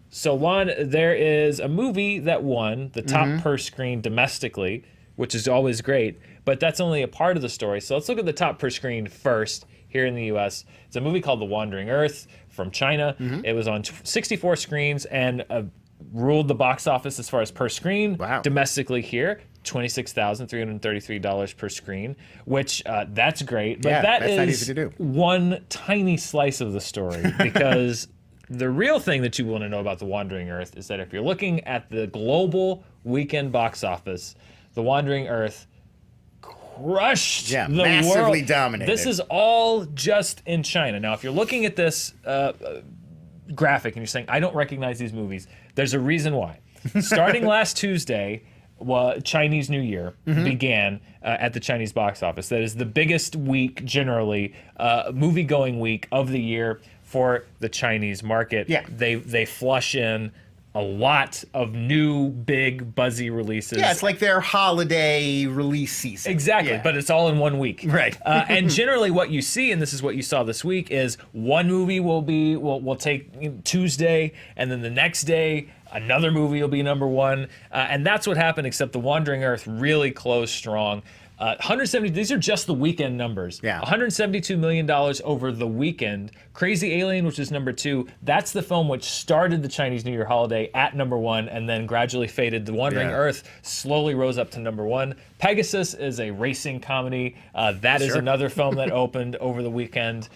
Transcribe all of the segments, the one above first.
So, Juan, there is a movie that won the top per screen domestically, which is always great, but that's only a part of the story. So let's look at the top per screen first here in the U.S. It's a movie called The Wandering Earth from China. It was on 64 screens and ruled the box office as far as per screen. Wow. Domestically here, $26,333 per screen, which that's great. But that's not is easy to do. one tiny slice of the story because the real thing that you want to know about The Wandering Earth is that if you're looking at the global weekend box office, The Wandering Earth crushed the massively world. dominated. This is all just in China. Now, if you're looking at this graphic and you're saying, I don't recognize these movies, there's a reason why. Starting last Tuesday, Chinese New Year began at the Chinese box office. That is the biggest week, generally, movie-going week of the year for the Chinese market. Yeah. They flush in a lot of new, big, buzzy releases. Yeah, it's like their holiday release season. Exactly, but it's all in 1 week. Right. And generally what you see, and this is what you saw this week, is one movie will take Tuesday, and then the next day, another movie will be number one. And that's what happened, except The Wandering Earth really closed strong. 170. These are just the weekend numbers. Yeah. $172 million over the weekend. Crazy Alien, which is number 2, that's the film which started the Chinese New Year holiday at number 1 and then gradually faded. The Wandering Earth slowly rose up to number 1. Pegasus is a racing comedy. That is another film that opened over the weekend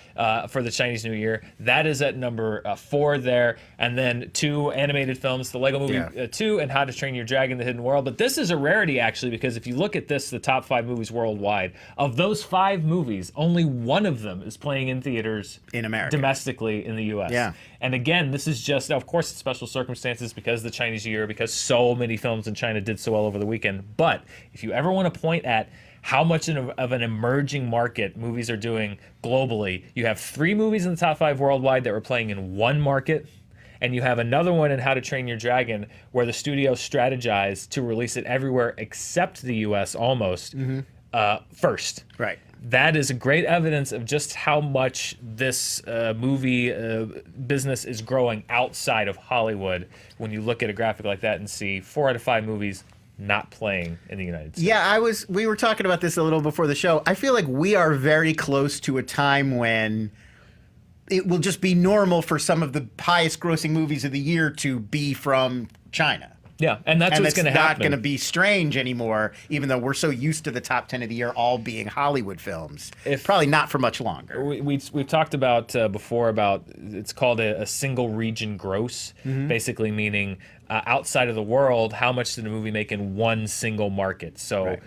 for the Chinese New Year. That is at number 4 there. And then 2 animated films, The Lego Movie 2 and How to Train Your Dragon: The Hidden World. But this is a rarity, actually, because if you look at this, the top 5 movies worldwide, of those 5 movies, only one of them is playing in theaters in America, domestically in the U.S. Yeah. And again, this is just, of course, it's special circumstances because of the Chinese New Year, because so many films in China did so well over the weekend. But if you ever want to point at how much of an emerging market movies are doing globally, you have 3 movies in the top 5 worldwide that were playing in one market, and you have another one in How to Train Your Dragon where the studio strategized to release it everywhere except the U.S. almost first. Right. That is great evidence of just how much this movie business is growing outside of Hollywood when you look at a graphic like that and see 4 out of 5 movies not playing in the United States. Yeah, we were talking about this a little before the show. I feel like we are very close to a time when it will just be normal for some of the highest grossing movies of the year to be from China. Yeah, and that's what's going to happen. It's not going to be strange anymore, even though we're so used to the top 10 of the year all being Hollywood films. Probably not for much longer. We've talked about before about, it's called a single region gross, basically meaning outside of the world, how much did a movie make in one single market? So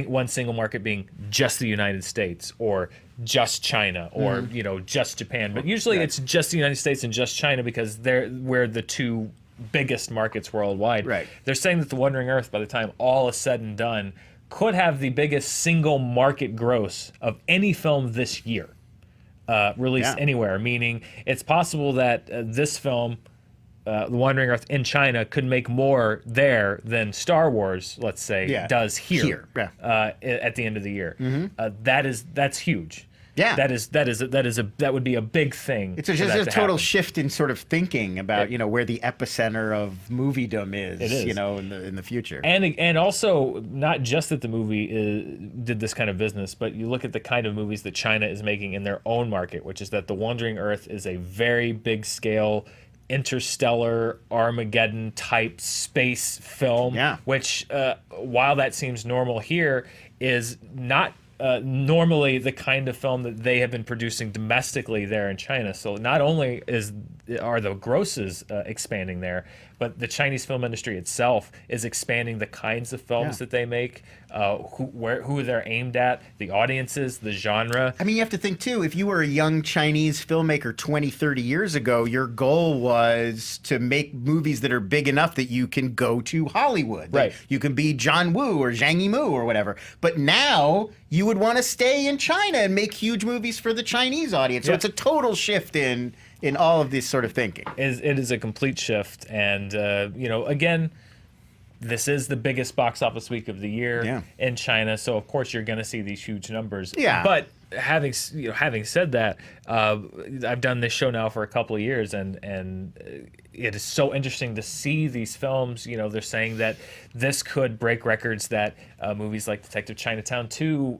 one single market being just the United States or just China or just Japan. But usually it's just the United States and just China because we're the 2 biggest markets worldwide. Right. They're saying that The Wandering Earth, by the time all is said and done, could have the biggest single market gross of any film this year released anywhere, meaning it's possible that this film, The Wandering Earth in China, could make more there than Star Wars, let's say, does here at the end of the year. That's huge. Yeah, that would be a big thing. It's just a total shift in sort of thinking about where the epicenter of moviedom is. It is. In the future. And also not just that the movie did this kind of business, but you look at the kind of movies that China is making in their own market, which is that The Wandering Earth is a very big scale interstellar Armageddon type space film. Which while that seems normal here, is not normally the kind of film that they have been producing domestically there in China. So not only are the grosses expanding there, but the Chinese film industry itself is expanding the kinds of films that they make, who they're aimed at, the audiences, the genre. I mean, you have to think, too, if you were a young Chinese filmmaker 20, 30 years ago, your goal was to make movies that are big enough that you can go to Hollywood. Right. You can be John Woo or Zhang Yimou or whatever. But now you would want to stay in China and make huge movies for the Chinese audience. So it's a total shift in all of this sort of thinking. It is a complete shift. And, again, this is the biggest box office week of the year in China. So, of course, you're going to see these huge numbers. Yeah. But having said that, I've done this show now for a couple of years, and it is so interesting to see these films. You know, they're saying that this could break records that movies like Detective Chinatown 2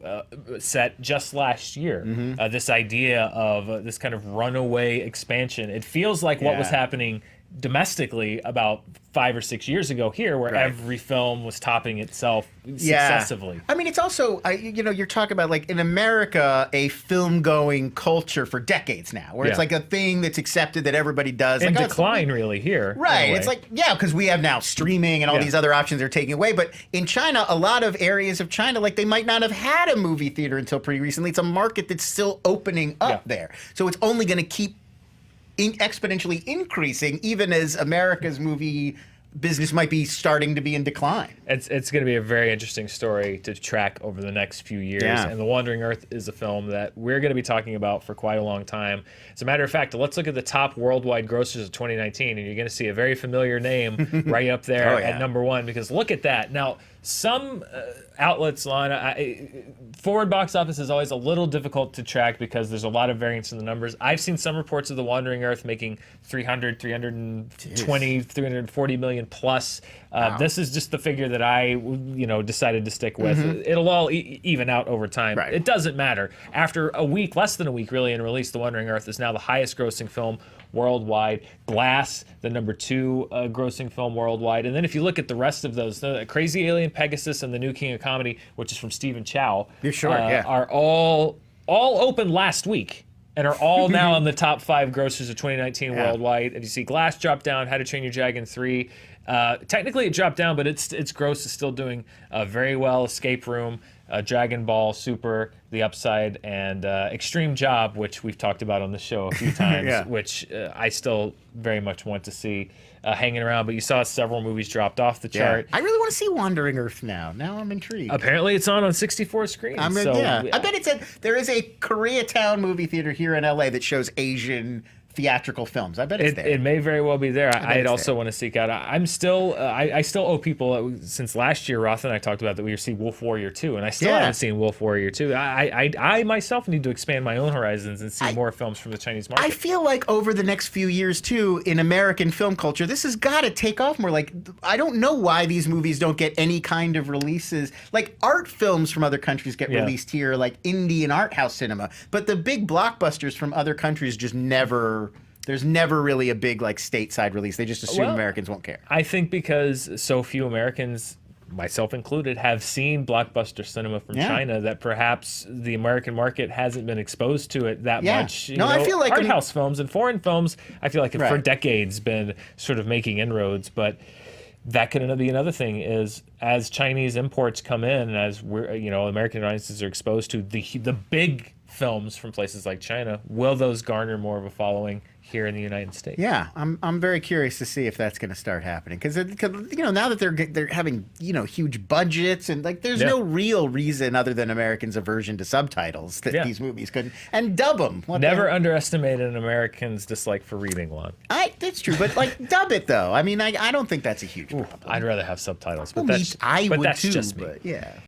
set just last year. This idea of this kind of runaway expansion. It feels like what was happening domestically about 5 or 6 years ago here, where every film was topping itself successively. I mean, it's also, you're talking about, like, in America, a film-going culture for decades now, where it's like a thing that's accepted that everybody does. In like, decline, really, here. Right. It's like, because we have now streaming and all these other options are taking away. But in China, a lot of areas of China, like, they might not have had a movie theater until pretty recently. It's a market that's still opening up there. So it's only going to keep exponentially increasing, even as America's movie business might be starting to be in decline. It's going to be a very interesting story to track over the next few years. And The Wandering Earth is a film that we're going to be talking about for quite a long time. As a matter of fact, let's look at the top worldwide grossers of 2019, and you're going to see a very familiar name right up there at number one, because look at that. Now, some outlets, forward box office is always a little difficult to track because there's a lot of variance in the numbers. I've seen some reports of The Wandering Earth making 320, 340 million plus. This is just the figure that I, decided to stick with. It'll all even out over time. It doesn't matter. After a week, less than a week really in release, The Wandering Earth is now the highest grossing film worldwide. Glass, the number 2 grossing film worldwide. And then if you look at the rest of those, the Crazy Alien, Pegasus, and The New King of Comedy, which is from Stephen Chow, are all open last week and are all now in the top 5 grossers of 2019 worldwide. And you see Glass drop down, How to Train Your Dragon 3. Technically it dropped down, but its gross is still doing very well. Escape Room, Dragon Ball Super, The Upside, and Extreme Job, which we've talked about on the show a few times, which I still very much want to see hanging around. But you saw several movies dropped off the chart. I really want to see Wandering Earth now. Now I'm intrigued. Apparently it's on 64 screens. I bet there is a Koreatown movie theater here in LA that shows Asian theatrical films. I bet it's there. It may very well be there. I'd also want to seek out. I still owe people, since last year, Roth and I talked about that we would see Wolf Warrior 2, and I still haven't seen Wolf Warrior 2. I myself need to expand my own horizons and see more films from the Chinese market. I feel like over the next few years, too, in American film culture, this has got to take off more. Like, I don't know why these movies don't get any kind of releases. Like, art films from other countries get released here, like indie and art house cinema. But the big blockbusters from other countries just never... There's never really a big, like, stateside release. They just assume Americans won't care. I think because so few Americans, myself included, have seen blockbuster cinema from China, that perhaps the American market hasn't been exposed to it that much. I feel like art house films and foreign films, I feel like have for decades been sort of making inroads, but that could be another thing is as Chinese imports come in, and as we're, American audiences are exposed to the big films from places like China, will those garner more of a following here in the United States? Yeah, I'm very curious to see if that's going to start happening, because now that they're having huge budgets and like there's no real reason other than Americans' aversion to subtitles that these movies couldn't and dub them. Never underestimate an American's dislike for reading, Lon. That's true, but like dub it though. I mean, I don't think that's a huge problem. I'd rather have subtitles, but I would that's too, just me. But yeah.